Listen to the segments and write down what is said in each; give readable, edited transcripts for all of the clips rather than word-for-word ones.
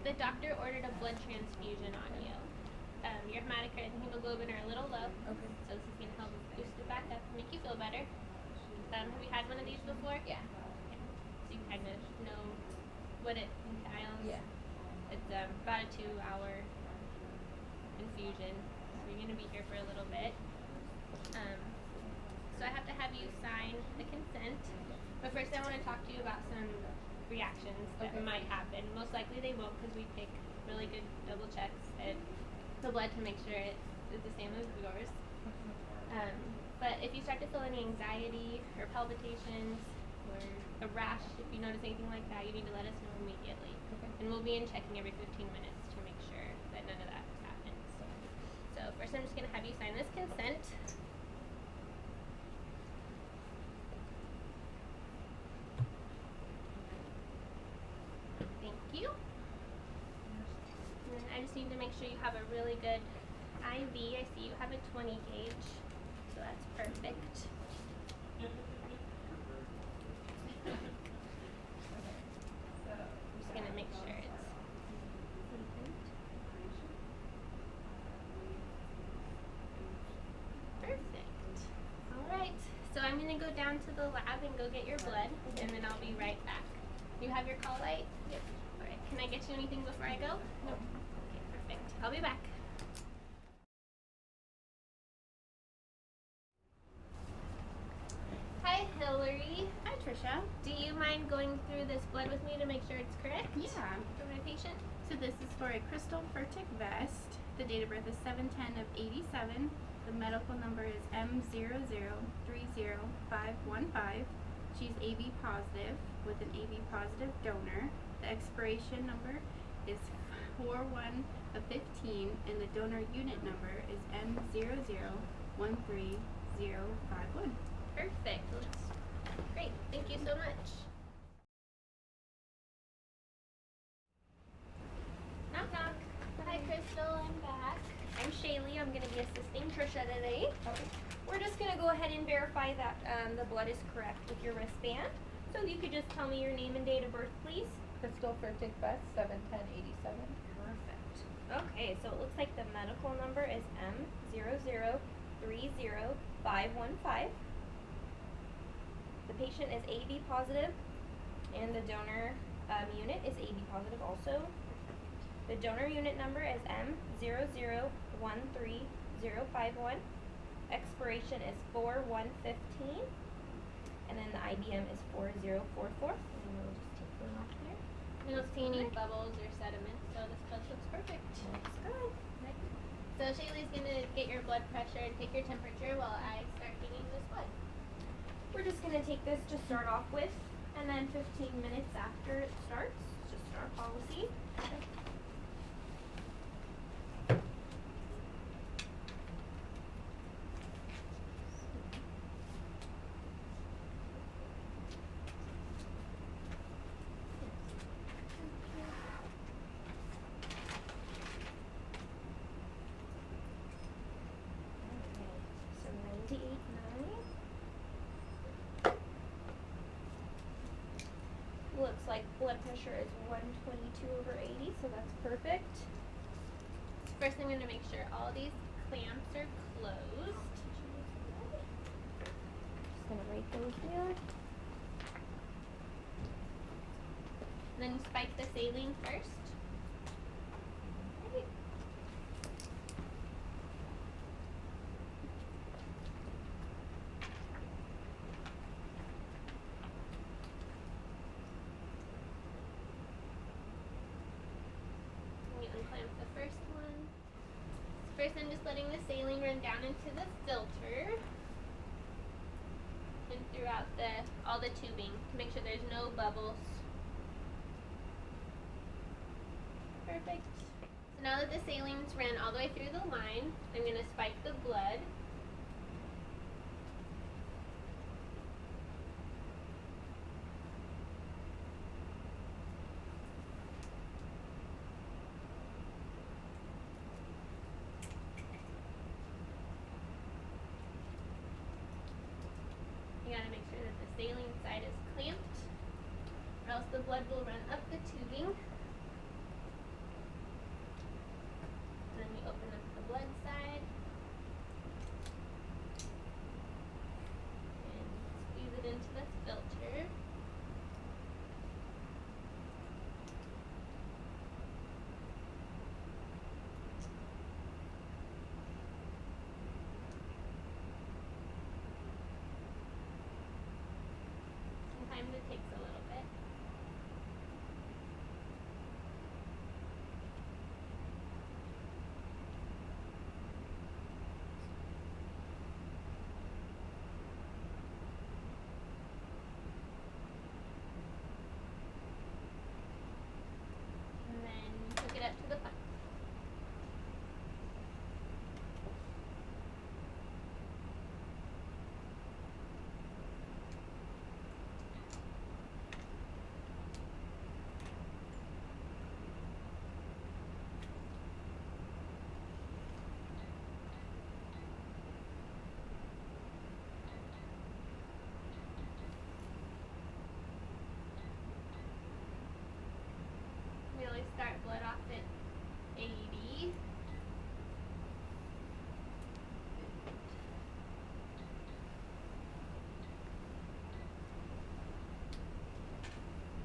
The doctor ordered a blood transfusion on you. Your hematocrit and hemoglobin are a little low. Okay. So this is going to help boost it back up and make you feel better. Have you had one of these before? Yeah. Okay. So you kind of know what it entails. Yeah. It's about a 2-hour infusion. So you're going to be here for a little bit. So I have to have you sign the consent. But first I want to talk to you about some reactions that might happen. Most likely they won't because we take really good double checks at the blood to make sure it is the same as yours. But if you start to feel any anxiety or palpitations or a rash, if you notice anything like that, you need to let us know immediately. Okay. And we'll be in checking every 15 minutes to make sure that none of that happens. So first I'm just going to have you sign this consent. Thank you. And then I just need to make sure you have a really good IV. I see you have a 20 gauge, so that's perfect. I'm just going to make sure it's perfect. Alright, so I'm going to go down to the lab and go get your blood, and then I'll be right back. You have your call light? Yep. Alright, can I get you anything before I go? No. Okay, perfect. I'll be back. Hi, Hillary. Hi, Trisha. Do you mind going through this blood with me to make sure it's correct? Yeah. For my patient? So this is for a crystal Furtick vest. The date of birth is 7/10 of 87. The medical number is M0030515. She's AB positive with an AB positive donor. The expiration number is 4/1 of 15, and the donor unit number is M0013051. Perfect. Looks great. Thank you so much. Knock knock. Hi Crystal, I'm back. I'm Shaylee. I'm going to be assisting Trisha today. Okay. We're just going to go ahead and verify that the blood is correct with your wristband. So you could just tell me your name and date of birth, please. Crystal Furtick vest, 7/10/87. Perfect. Okay, so it looks like the medical number is M0030515. The patient is AB positive, and the donor unit is AB positive also. The donor unit number is M0013051. Expiration is 4/1/15, and then the IBM is 4044. And we'll just take one off there. I don't see any bubbles or sediment, so this blood looks perfect. Looks good. So Shaylee's gonna get your blood pressure and take your temperature while I start taking this blood. We're just going to take this to start off with, and then 15 minutes after it starts, just our policy. So 98.9. Looks like blood pressure is 122/80, so that's perfect. First, I'm going to make sure all these clamps are closed. Just going to rate those down. And then spike the saline first. Okay. Unclamp the first one. First, I'm just letting the saline run down into the filter and throughout all the tubing to make sure there's no bubbles. Perfect. So now that the saline's ran all the way through the line, I'm going to spike the blood. You gotta make sure that the saline side is clamped, or else the blood will run up the tubing. Sometimes it takes a little bit. And then hook it up to the pump. We always start blood off at 80.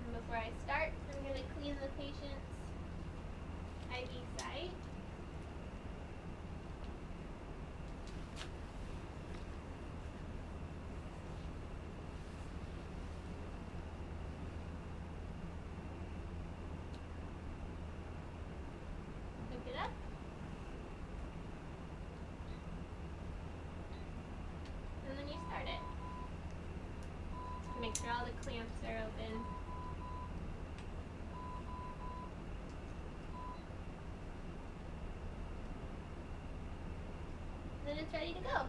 And before I start, I'm going to clean the patient's IV site. Hook it up. And then you start it. Make sure all the clamps are open. Then it's ready to go.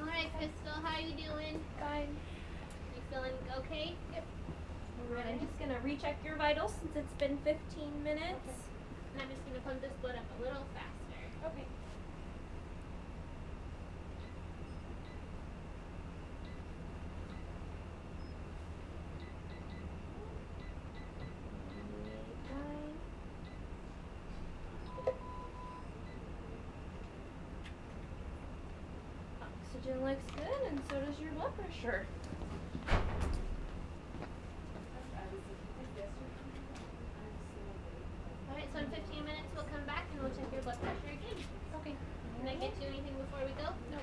Alright, Crystal, how you doing? Fine. You feeling okay? Yep. Alright, I'm just gonna recheck your vitals since it's been 15 minutes. And I'm just going to pump this blood up a little faster. Okay. Oxygen looks good, and so does your blood pressure. Alright, so in 15 minutes we'll come back and we'll check your blood pressure again. Okay. Can I get you anything before we go? Nope.